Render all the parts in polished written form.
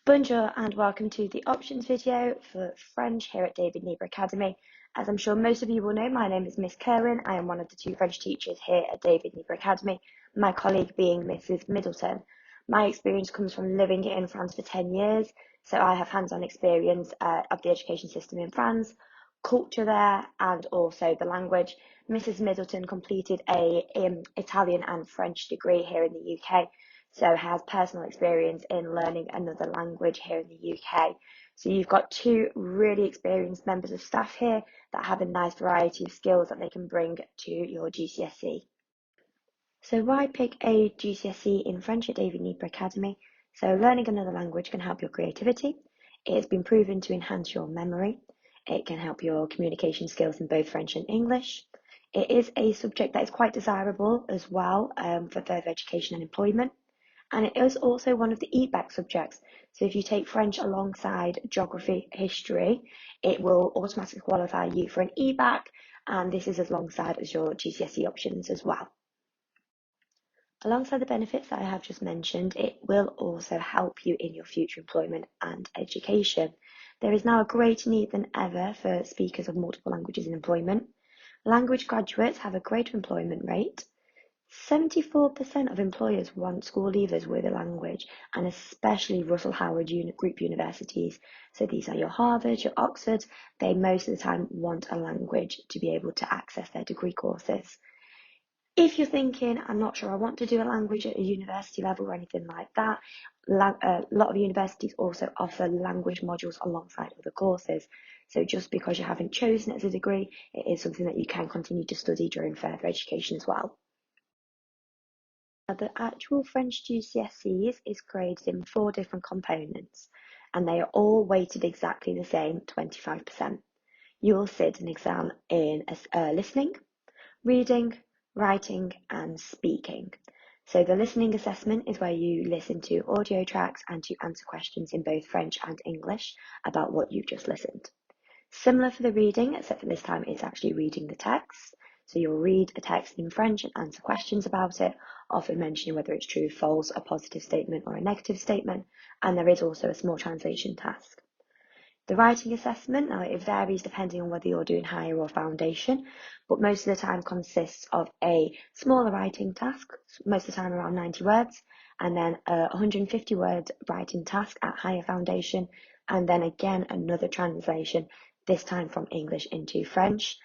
Bonjour and welcome to the options video for French here at David Niebuhr Academy. As I'm sure most of you will know, my name is Miss Curwen. I am one of the two French teachers here at David Niebuhr Academy, my colleague being Mrs. Middleton. My experience comes from living in France for 10 years, so I have hands-on experience of the education system in France, culture there, and also the language. Mrs. Middleton completed a Italian and French degree here in the UK, so has personal experience in learning another language here in the UK. So you've got two really experienced members of staff here that have a nice variety of skills that they can bring to your GCSE. So why pick a GCSE in French at David Niebuhr Academy? So learning another language can help your creativity. It's been proven to enhance your memory. It can help your communication skills in both French and English. It is a subject that is quite desirable as well for further education and employment. And it is also one of the EBAC subjects. So if you take French alongside geography, history, it will automatically qualify you for an EBAC, and this is alongside as your GCSE options as well. Alongside the benefits that I have just mentioned, it will also help you in your future employment and education. There is now a greater need than ever for speakers of multiple languages in employment. Language graduates have a greater employment rate. 74% of employers want school leavers with a language, and especially Russell Howard Group universities. So these are your Harvard, your Oxford. They most of the time want a language to be able to access their degree courses. If you're thinking, I'm not sure I want to do a language at a university level or anything like that, a lot of universities also offer language modules alongside other courses. So just because you haven't chosen it as a degree, it is something that you can continue to study during further education as well. Now, the actual French GCSEs is graded in 4 different components, and they are all weighted exactly the same, 25%. You will sit an exam in listening, reading, writing, and speaking. So the listening assessment is where you listen to audio tracks and to answer questions in both French and English about what you've just listened. Similar for the reading, except for this time it's actually reading the text. So you'll read a text in French and answer questions about it, often mentioning whether it's true, false, a positive statement or a negative statement, and there is also a small translation task. The writing assessment, now it varies depending on whether you're doing higher or foundation, but most of the time consists of a smaller writing task, most of the time around 90 words, and then a 150 word writing task at higher foundation, and then again another translation, this time from English into French.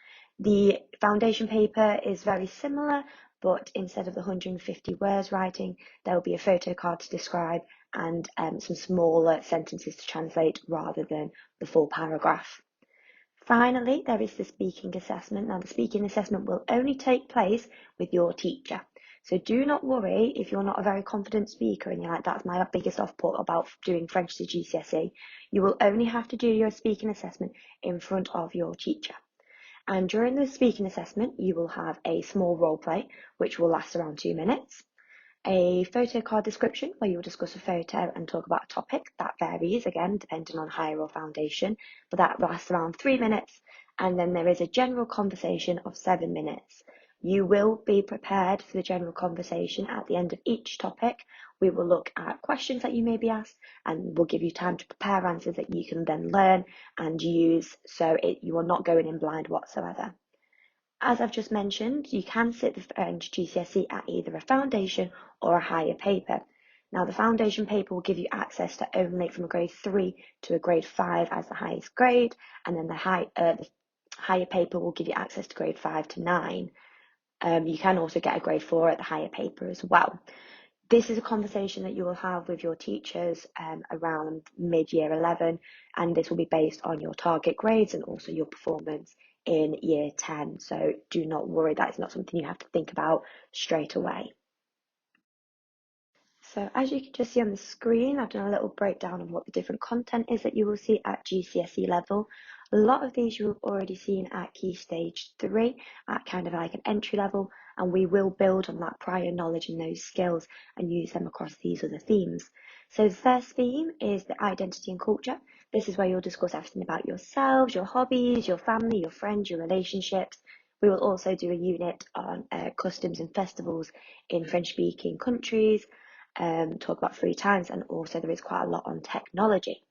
The foundation paper is very similar, but instead of the 150 words writing, there will be a photo card to describe and some smaller sentences to translate rather than the full paragraph. Finally, there is the speaking assessment. Now, the speaking assessment will only take place with your teacher. So do not worry if you're not a very confident speaker and you're like, that's my biggest off-put about doing French to GCSE. You will only have to do your speaking assessment in front of your teacher. And during the speaking assessment, you will have a small role play, which will last around 2 minutes. A photo card description where you'll discuss a photo and talk about a topic. That varies again depending on higher or foundation, but that lasts around 3 minutes. And then there is a general conversation of 7 minutes. You will be prepared for the general conversation at the end of each topic. We will look at questions that you may be asked and we'll give you time to prepare answers that you can then learn and use, so you are not going in blind whatsoever. As I've just mentioned, you can sit the French GCSE at either a foundation or a higher paper. Now, the foundation paper will give you access to only from a grade 3 to a grade 5 as the highest grade, and then the higher paper will give you access to grade 5 to 9. You can also get a grade 4 at the higher paper as well. This is a conversation that you will have with your teachers around mid-year 11, and this will be based on your target grades and also your performance in year 10. So do not worry, that is not something you have to think about straight away. So as you can just see on the screen, I've done a little breakdown of what the different content is that you will see at GCSE level. A lot of these you've already seen at Key Stage 3, at kind of like an entry level, and we will build on that prior knowledge and those skills and use them across these other themes. So the first theme is the identity and culture. This is where you'll discuss everything about yourselves, your hobbies, your family, your friends, your relationships. We will also do a unit on customs and festivals in French-speaking countries. talk about free times, and also there is quite a lot on technology.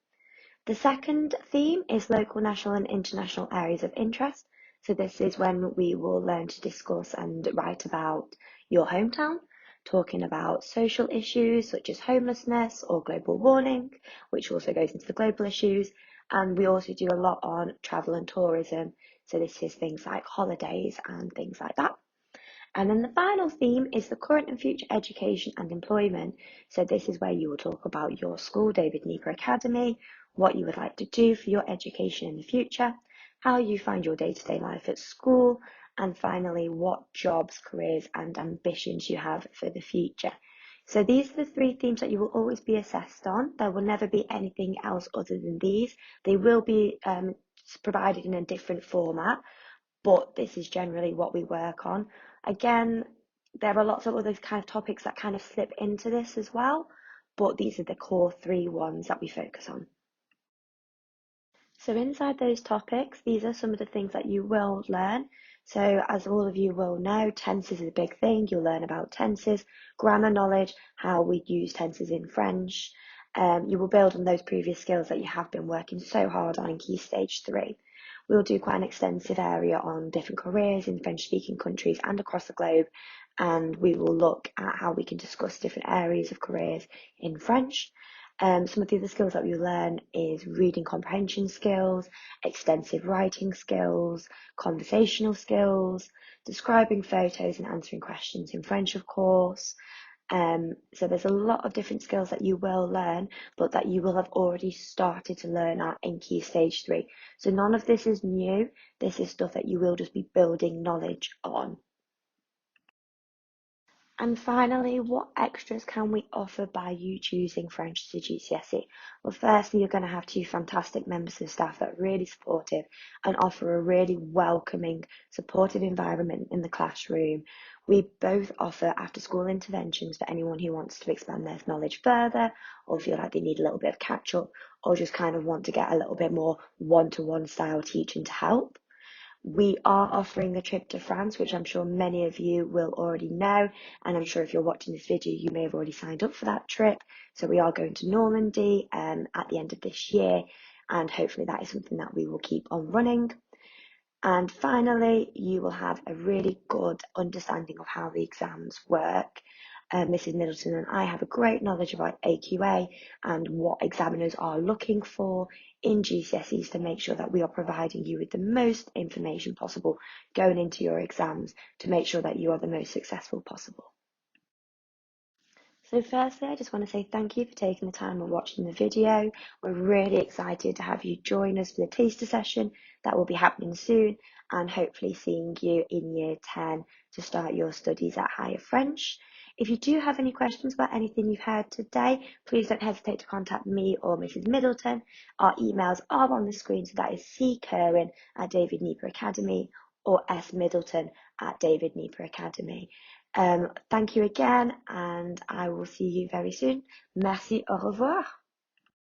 The second theme is local, national and international areas of interest. So this is when we will learn to discuss and write about your hometown, talking about social issues such as homelessness or global warming, which also goes into the global issues. And we also do a lot on travel and tourism. So this is things like holidays and things like that. And then the final theme is the current and future education and employment. So this is where you will talk about your school, David Nieper Academy, what you would like to do for your education in the future, how you find your day-to-day life at school, and finally, what jobs, careers and ambitions you have for the future. So these are the three themes that you will always be assessed on. There will never be anything else other than these. They will be provided in a different format, but this is generally what we work on. Again, there are lots of other kind of topics that kind of slip into this as well, but these are the core three ones that we focus on. So inside those topics, these are some of the things that you will learn. So as all of you will know, tenses is a big thing. You'll learn about tenses, grammar knowledge, how we use tenses in French. You will build on those previous skills that you have been working so hard on in Key Stage 3. We'll do quite an extensive area on different careers in French-speaking countries and across the globe, and we will look at how we can discuss different areas of careers in French. Some of the other skills that we learn is reading comprehension skills, extensive writing skills, conversational skills, describing photos and answering questions in French, of course. So there's a lot of different skills that you will learn, but that you will have already started to learn at in Key Stage 3. So none of this is new. This is stuff that you will just be building knowledge on. And finally, what extras can we offer by you choosing French to GCSE? Well, firstly, you're going to have two fantastic members of staff that are really supportive and offer a really welcoming, supportive environment in the classroom. We both offer after-school interventions for anyone who wants to expand their knowledge further, or feel like they need a little bit of catch-up, or just kind of want to get a little bit more one-to-one style teaching to help. We are offering a trip to France, which I'm sure many of you will already know, and I'm sure if you're watching this video, you may have already signed up for that trip. So we are going to Normandy at the end of this year, and hopefully that is something that we will keep on running. And finally, you will have a really good understanding of how the exams work. Mrs. Middleton and I have a great knowledge about AQA and what examiners are looking for in GCSEs to make sure that we are providing you with the most information possible going into your exams to make sure that you are the most successful possible. So firstly, I just want to say thank you for taking the time and watching the video. We're really excited to have you join us for the taster session that will be happening soon, and hopefully seeing you in year 10 to start your studies at Higher French. If you do have any questions about anything you've heard today, please don't hesitate to contact me or Mrs. Middleton. Our emails are on the screen, so that is ccurwen@David Nieper Academy or smiddleton@David Nieper Academy. Thank you again, and I will see you very soon. Merci, au revoir.